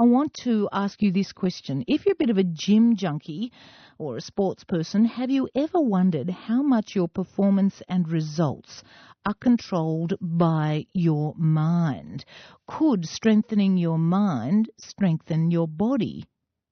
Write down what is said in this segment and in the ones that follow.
I want to ask you this question. If you're a bit of a gym junkie or a sports person, have you ever wondered how much your performance and results are controlled by your mind? Could strengthening your mind strengthen your body?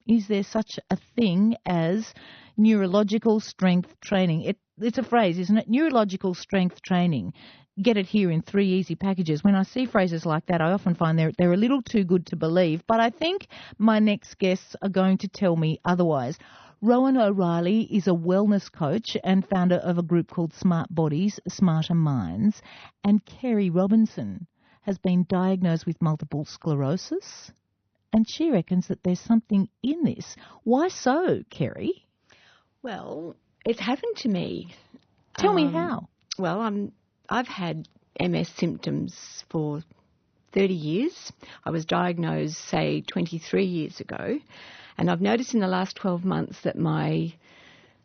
Is there such a thing as neurological strength training? It's a phrase, isn't it? Neurological strength training. Get it here in 3 easy packages. When I see phrases like that, I often find they're a little too good to believe. But I think my next guests are going to tell me otherwise. Rowan O'Reilly is a wellness coach and founder of a group called Smart Bodies, Smarter Minds. And Kerry Robinson has been diagnosed with multiple sclerosis. And she reckons that there's something in this. Why so, Kerry? Well, it's happened to me. Tell me how. Well, I've had MS symptoms for 30 years. I was diagnosed, say, 23 years ago. And I've noticed in the last 12 months that my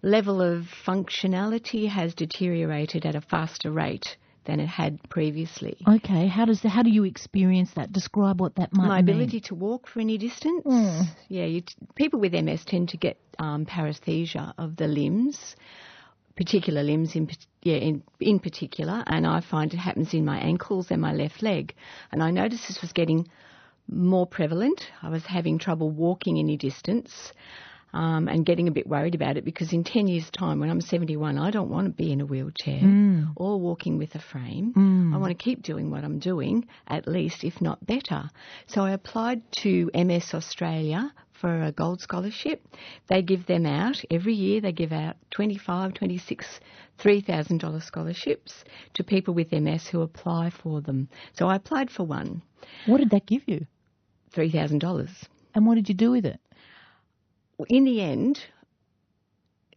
level of functionality has deteriorated at a faster rate than it had previously. Okay, how do you experience that? Describe what that might mean. My ability to walk for any distance. Yeah, people with MS tend to get paresthesia of the limbs, particular limbs in particular, and I find it happens in my ankles and my left leg. And I noticed this was getting more prevalent. I was having trouble walking any distance. And getting a bit worried about it because in 10 years' time, when I'm 71, I don't want to be in a wheelchair or walking with a frame. I want to keep doing what I'm doing, at least, if not better. So I applied to MS Australia for a gold scholarship. They give them out every year. They give out $25,000, $26,000, $3,000 scholarships to people with MS who apply for them. So I applied for one. What did that give you? $3,000. And what did you do with it? In the end,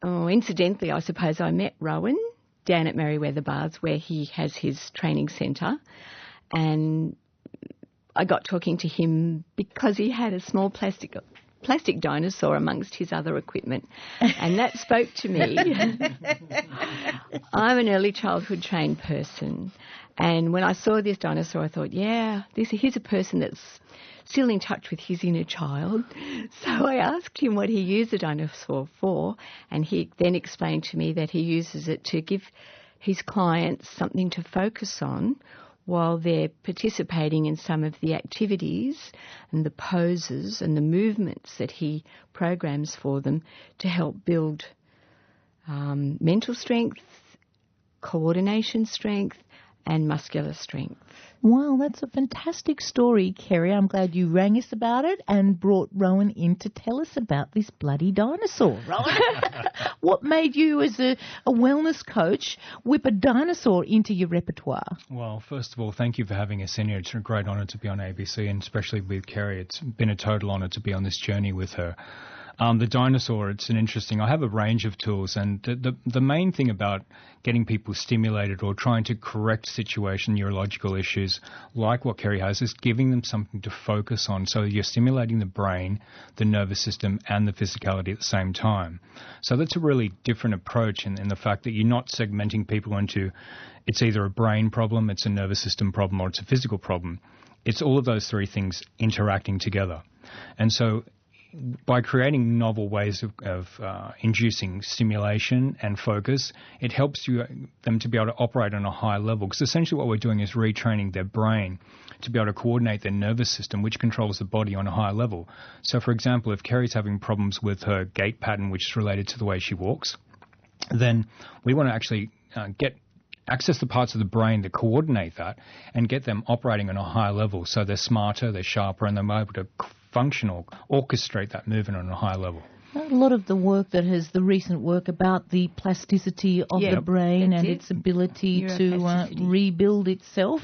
incidentally, I suppose I met Rowan down at Merriweather Baths where he has his training centre, and I got talking to him because he had a small plastic dinosaur amongst his other equipment, and that spoke to me. I'm an early childhood trained person, and when I saw this dinosaur, I thought, here's a person that's still in touch with his inner child. So I asked him what he used the dinosaur for, and he then explained to me that he uses it to give his clients something to focus on while they're participating in some of the activities and the poses and the movements that he programs for them to help build mental strength, coordination strength, and muscular strength. Wow, that's a fantastic story, Kerry. I'm glad you rang us about it and brought Rowan in to tell us about this bloody dinosaur. Rowan, what made you, as a wellness coach, whip a dinosaur into your repertoire? Well, first of all, thank you for having us in here. It's a great honour to be on ABC, and especially with Kerry. It's been a total honour to be on this journey with her. The dinosaur, it's an interesting... I have a range of tools, and the main thing about getting people stimulated or trying to correct neurological issues like what Kerry has is giving them something to focus on. So you're stimulating the brain, the nervous system, and the physicality at the same time. So that's a really different approach in the fact that you're not segmenting people into it's either a brain problem, it's a nervous system problem, or it's a physical problem. It's all of those three things interacting together. And so by creating novel ways of inducing stimulation and focus, it helps them to be able to operate on a high level. Because essentially what we're doing is retraining their brain to be able to coordinate their nervous system, which controls the body on a higher level. So, for example, if Kerry's having problems with her gait pattern, which is related to the way she walks, then we want to actually access the parts of the brain that coordinate that and get them operating on a higher level. So they're smarter, they're sharper, and they're able to function or orchestrate that movement on a higher level. A lot of the work the recent work about the plasticity of the brain and its ability to rebuild itself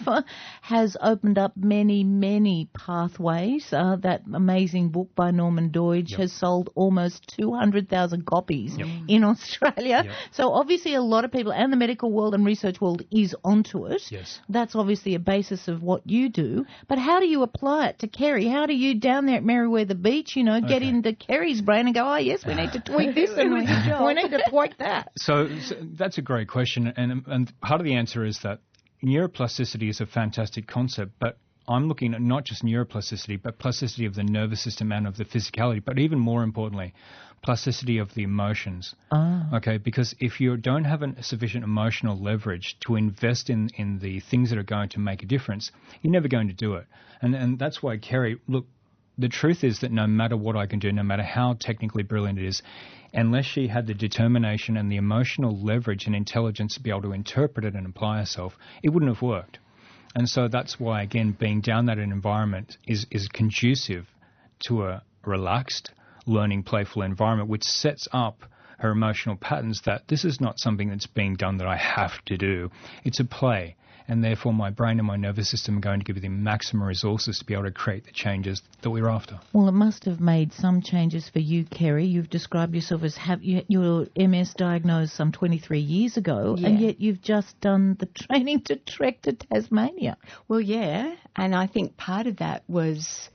has opened up many, many pathways. That amazing book by Norman Doidge has sold almost 200,000 copies in Australia. So obviously a lot of people, and the medical world and research world, is onto it. Yes. That's obviously a basis of what you do. But how do you apply it to Kerry? How do you, down there at Merriweather Beach, get into Kerry's brain and go, oh, yes, we need to tweak this and we need to tweak that? So that's a great question. And part of the answer is that neuroplasticity is a fantastic concept, but I'm looking at not just neuroplasticity, but plasticity of the nervous system and of the physicality, but even more importantly, plasticity of the emotions. Okay, because if you don't have sufficient emotional leverage to invest in the things that are going to make a difference, you're never going to do it. And that's why, Kerry, look, the truth is that no matter what I can do, no matter how technically brilliant it is, unless she had the determination and the emotional leverage and intelligence to be able to interpret it and apply herself, it wouldn't have worked. And so that's why, again, being down that environment is conducive to a relaxed, learning, playful environment, which sets up her emotional patterns that this is not something that's being done that I have to do. It's a play. And therefore, my brain and my nervous system are going to give you the maximum resources to be able to create the changes that we're after. Well, it must have made some changes for you, Kerry. You've described yourself as your MS diagnosed some 23 years ago, and yet you've just done the training to trek to Tasmania. Well, yeah, and I think part of that was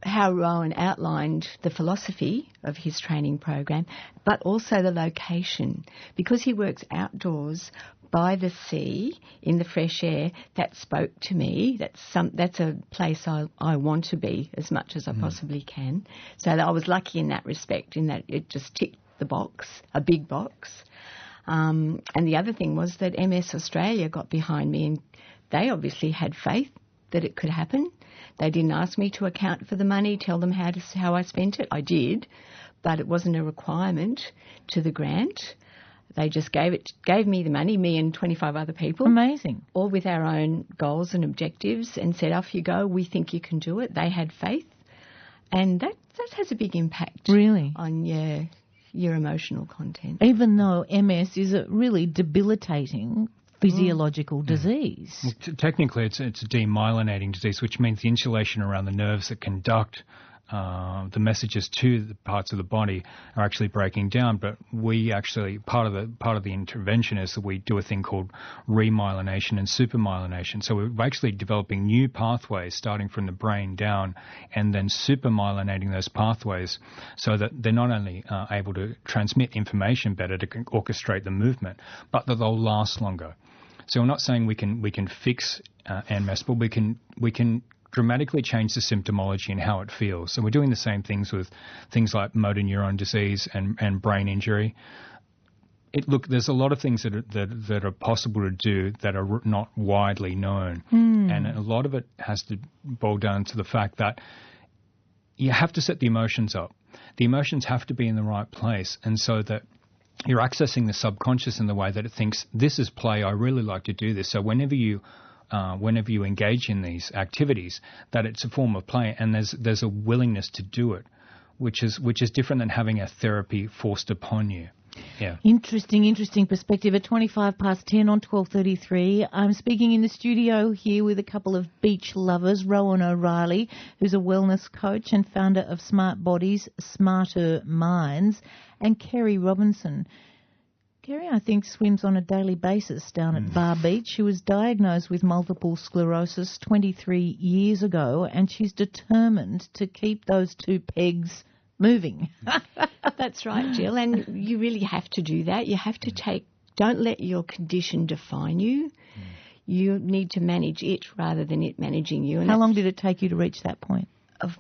how Rowan outlined the philosophy of his training program, but also the location. Because he works outdoors by the sea in the fresh air, that spoke to me. That's a place I want to be as much as I possibly can. So I was lucky in that respect, in that it just ticked the box, a big box. And the other thing was that MS Australia got behind me, and they obviously had faith that it could happen. They didn't ask me to account for the money, tell them how I spent it. I did, but it wasn't a requirement to the grant. They just gave me the money, me and 25 other people. Amazing. All with our own goals and objectives, and said, off you go, we think you can do it. They had faith, and that has a big impact. Really? On your emotional content. Even though MS is a really debilitating physiological disease. Well, technically, it's a demyelinating disease, which means the insulation around the nerves that conduct the messages to the parts of the body are actually breaking down. But we actually, part of the intervention is that we do a thing called remyelination and supermyelination. So we're actually developing new pathways starting from the brain down, and then supermyelinating those pathways so that they're not only able to transmit information better to orchestrate the movement, but that they'll last longer. So we're not saying we can fix MS, but we can dramatically change the symptomology and how it feels. So we're doing the same things with things like motor neuron disease and brain injury. There's a lot of things that are possible to do that are not widely known, and a lot of it has to boil down to the fact that you have to set the emotions up. The emotions have to be in the right place, and so that you're accessing the subconscious in the way that it thinks, this is play, I really like to do this. So whenever you engage in these activities, that it's a form of play, and there's a willingness to do it, which is different than having a therapy forced upon you. Yeah. Interesting perspective. At 10:25 on 12:33, I'm speaking in the studio here with a couple of beach lovers, Rowan O'Reilly, who's a wellness coach and founder of Smart Bodies, Smarter Minds, and Kerry Robinson. Kerry, I think, swims on a daily basis down at Bar Beach. She was diagnosed with multiple sclerosis 23 years ago, and she's determined to keep those two pegs moving. That's right, Jill, and you really have to do that. You have to don't let your condition define you. You need to manage it rather than it managing you. And how long did it take you to reach that point?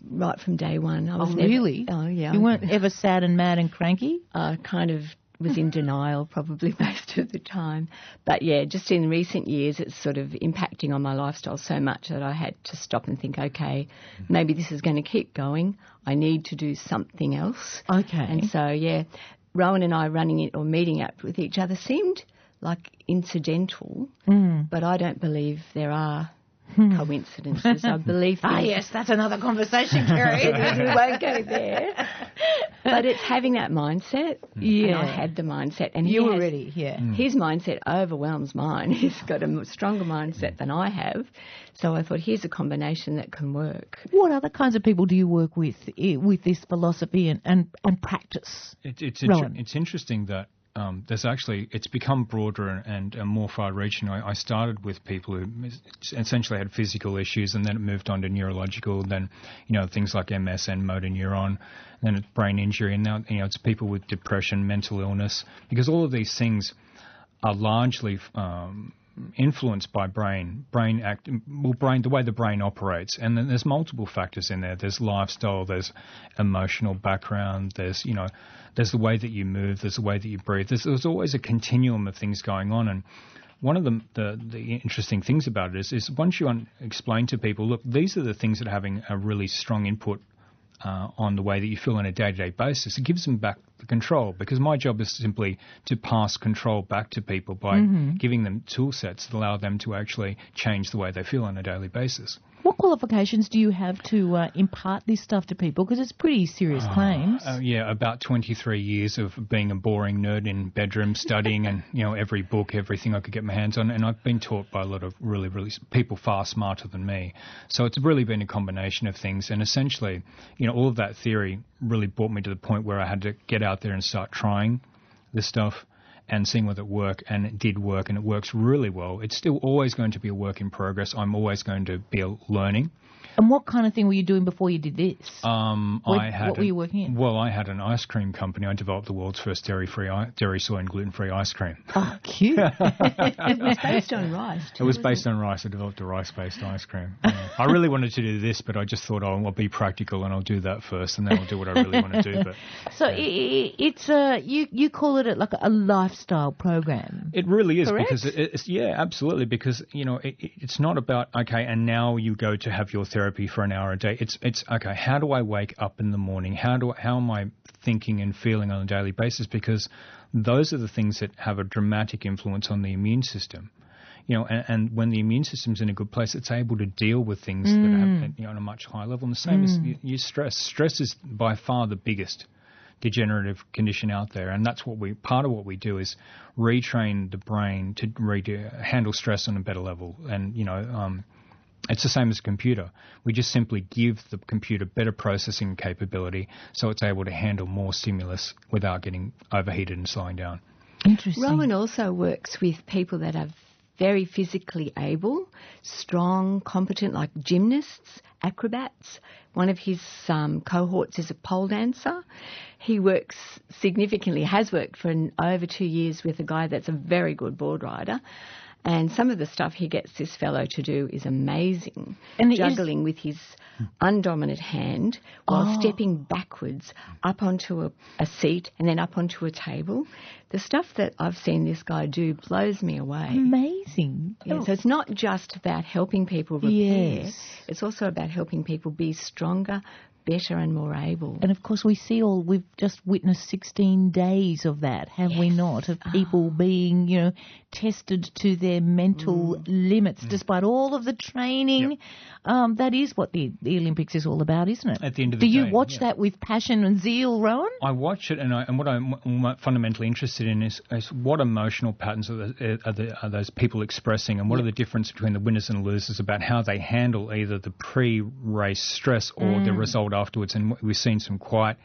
Right from day one. I was really? Oh, yeah. You weren't ever sad and mad and cranky? Kind of was in denial probably most of the time. But, yeah, just in recent years it's sort of impacting on my lifestyle so much that I had to stop and think, okay, maybe this is going to keep going. I need to do something else. Okay. And so, yeah, Rowan and I running it or meeting up with each other seemed like incidental, but I don't believe there are coincidences. I believe yes, that's another conversation, Kerry. We won't go there. But it's having that mindset. Yeah. And I had the mindset. And you were ready, yeah. His mindset overwhelms mine. He's got a stronger mindset than I have. So I thought, here's a combination that can work. What other kinds of people do you work with this philosophy and practice? It's interesting that it's become broader and more far-reaching. I started with people who essentially had physical issues, and then it moved on to neurological, then, things like MS and motor neuron, then it's brain injury, and now, it's people with depression, mental illness, because all of these things are largely influenced by the way the brain operates. And then there's multiple factors in there. There's lifestyle, there's emotional background, there's the way that you move, there's the way that you breathe. There's always a continuum of things going on. And one of the interesting things about it is once you explain to people, look, these are the things that are having a really strong input on the way that you feel on a day-to-day basis, it gives them back the control, because my job is simply to pass control back to people by giving them tool sets that allow them to actually change the way they feel on a daily basis. What qualifications do you have to impart this stuff to people? Because it's pretty serious claims. Yeah, about 23 years of being a boring nerd in bedroom, studying and, every book, everything I could get my hands on. And I've been taught by a lot of really, really people far smarter than me. So it's really been a combination of things. And essentially, all of that theory really brought me to the point where I had to get out there and start trying this stuff and seeing whether it worked, and it did work, and it works really well. It's still always going to be a work in progress. I'm always going to be learning. And what kind of thing were you doing before you did this? What were you working in? Well, I had an ice cream company. I developed the world's first dairy, soy and gluten-free ice cream. Oh, cute. It was based on rice. It was based on rice. I developed a rice-based ice cream. Yeah. I really wanted to do this, but I just thought, I'll be practical and I'll do that first, and then I'll do what I really want to do. But so it's you call it like a lifestyle program. It really is. Correct? Because it's absolutely, because it's not about okay, and now you go to have your therapy for an hour a day. It's okay, how do I wake up in the morning? How am I thinking and feeling on a daily basis? Because those are the things that have a dramatic influence on the immune system. And when the immune system's in a good place, it's able to deal with things that happen on a much higher level. And the same as your stress. Stress is by far the biggest degenerative condition out there, and that's part of what we do is retrain the brain to handle stress on a better level. And it's the same as a computer. We just simply give the computer better processing capability so it's able to handle more stimulus without getting overheated and slowing down. Interesting. Rowan also works with people that are very physically able, strong, competent, like gymnasts, acrobats. One of his cohorts is a pole dancer. He has worked for over 2 years with a guy that's a very good board rider. And some of the stuff he gets this fellow to do is amazing. And juggling with his undominant hand while stepping backwards up onto a seat and then up onto a table. The stuff that I've seen this guy do blows me away. Amazing. Yeah, so it's not just about helping people repair. Yes. It's also about helping people be stronger, better and more able. And of course we've just witnessed 16 days of that, have we not, of people being, tested to their mental limits despite all of the training. Yep. That is what the Olympics is all about, isn't it? At the end of the day. Do you watch that with passion and zeal, Rowan? I watch it, and what I'm fundamentally interested in is what emotional patterns are those people expressing, and what are the difference between the winners and losers about how they handle either the pre-race stress or the result afterwards. And we've seen some quite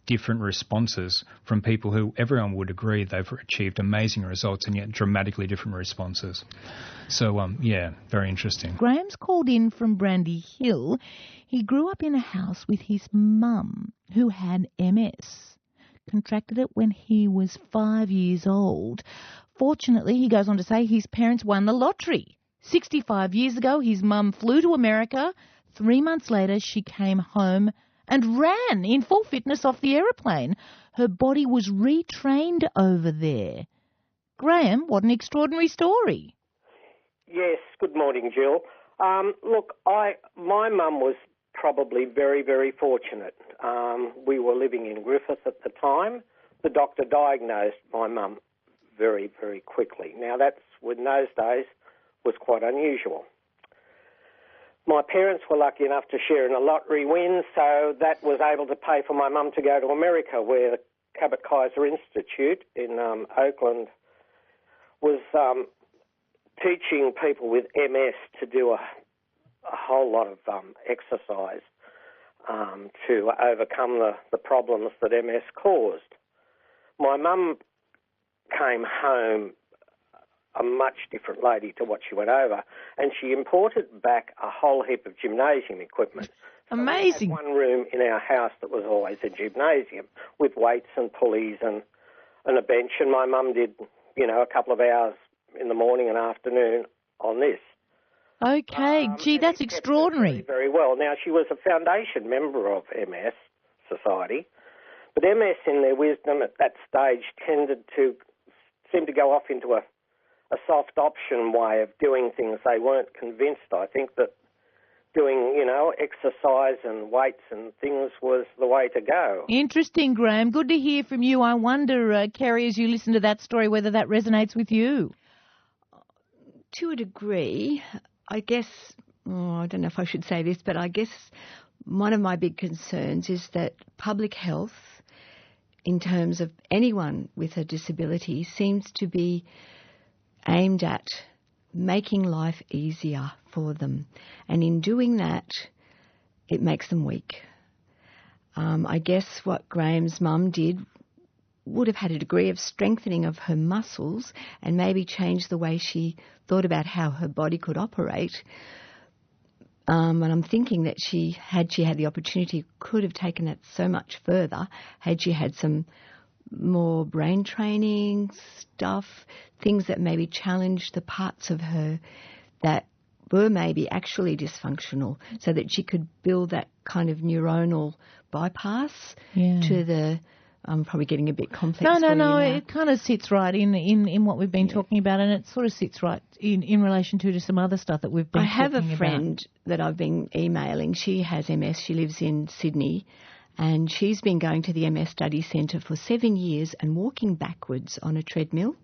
different responses from people who everyone would agree they've achieved amazing results, and yet dramatically different responses. So, very interesting. Graham's called in from Brandy Hill. He grew up in a house with his mum who had MS. Contracted it when he was 5 years old. Fortunately, he goes on to say, his parents won the lottery. 65 years ago, his mum flew to America. 3 months later, she came home and ran in full fitness off the aeroplane. Her body was retrained over there. Graham, what an extraordinary story. Yes, good morning, Jill. Look, my mum was probably very, very fortunate. We were living in Griffith at the time. The doctor diagnosed my mum very, very quickly. Now, that's, in those days, was quite unusual. My parents were lucky enough to share in a lottery win, so that was able to pay for my mum to go to America, where the Cabot Kaiser Institute in Oakland was teaching people with MS to do a whole lot of exercise to overcome the problems that MS caused. My mum came home a much different lady to what she went over, and she imported back a whole heap of gymnasium equipment. Amazing. So we had one room in our house that was always a gymnasium with weights and pulleys and a bench, and my mum did, a couple of hours in the morning and afternoon on this. Okay, gee, that's It kept her extraordinary. very well. Now, she was a foundation member of MS Society, but MS, in their wisdom at that stage, seemed to go off into a soft option way of doing things. They weren't convinced, I think, that doing, exercise and weights and things was the way to go. Interesting, Graham. Good to hear from you. I wonder, Kerry, as you listen to that story, whether that resonates with you. To a degree, I guess, I don't know if I should say this, but I guess one of my big concerns is that public health, in terms of anyone with a disability, seems to be aimed at making life easier for them. And in doing that, it makes them weak. I guess what Graham's mum did would have had a degree of strengthening of her muscles and maybe changed the way she thought about how her body could operate. And I'm thinking that had she had the opportunity, could have taken it so much further had she had some more brain training stuff, things that maybe challenged the parts of her that were maybe actually dysfunctional, so that she could build that kind of neuronal bypass to the... I'm probably getting a bit complex. No. It kind of sits right in what we've been talking about, and it sort of sits right in relation to some other stuff that we've been talking about. I have a friend that I've been emailing. She has MS. She lives in Sydney, and she's been going to the MS Study Centre for 7 years and walking backwards on a treadmill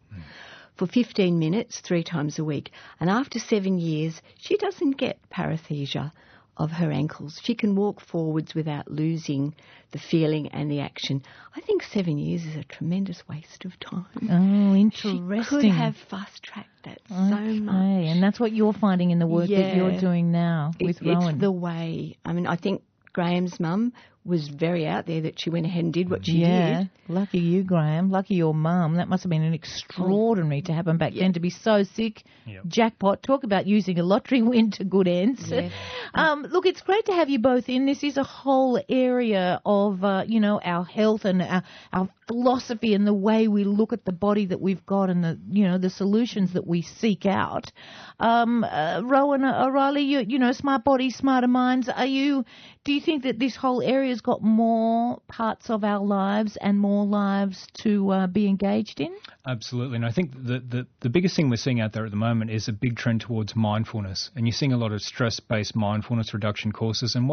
for 15 minutes 3 times a week. And after 7 years, she doesn't get paresthesia of her ankles. She can walk forwards without losing the feeling and the action. I think 7 years is a tremendous waste of time. Oh, interesting. She could have fast-tracked that so much. And that's what you're finding in the work that you're doing now with Rowan. It's the way. I mean, I think Graham's mum was very out there that she went ahead and did what she did. Yeah, lucky you, Graham. Lucky your mum. That must have been an extraordinary to happen back then, to be so sick. Yep. Jackpot. Talk about using a lottery win to good ends. Yeah. Look, it's great to have you both in. This is a whole area of, our health and our philosophy and the way we look at the body that we've got and the solutions that we seek out. Rowan O'Reilly, smart bodies, smarter minds. Do you think that this whole area has got more parts of our lives and more lives to be engaged in? Absolutely. And I think the biggest thing we're seeing out there at the moment is a big trend towards mindfulness. And you're seeing a lot of stress-based mindfulness reduction courses. And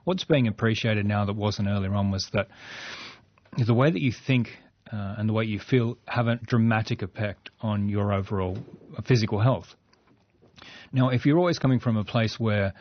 what's being appreciated now that wasn't earlier on was that the way that you think and the way you feel have a dramatic effect on your overall physical health. Now, if you're always coming from a place where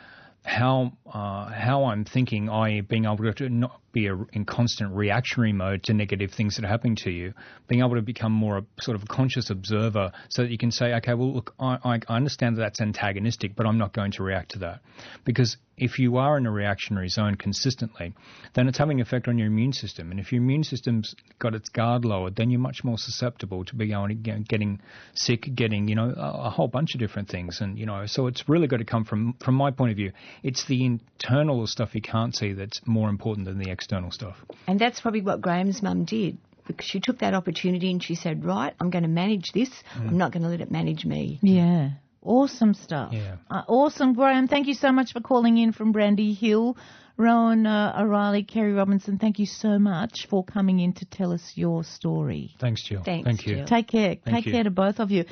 how I'm thinking, i.e. being able to not be in constant reactionary mode to negative things that are happening to you, being able to become more a sort of a conscious observer so that you can say, okay, well, look, I understand that that's antagonistic, but I'm not going to react to that. Because if you are in a reactionary zone consistently, then it's having an effect on your immune system. And if your immune system's got its guard lowered, then you're much more susceptible to getting sick, getting, a whole bunch of different things. And, so it's really got to come from my point of view, it's the internal stuff you can't see that's more important than the external stuff. And that's probably what Graham's mum did, because she took that opportunity and she said, right, I'm going to manage this. I'm not going to let it manage me. Yeah. Awesome stuff. Yeah. Awesome, Graham. Thank you so much for calling in from Brandy Hill. Rowan O'Reilly, Kerry Robinson, thank you so much for coming in to tell us your story. Thanks, Jill. Thanks, Thank you. Jill. Take care. Take care to both of you.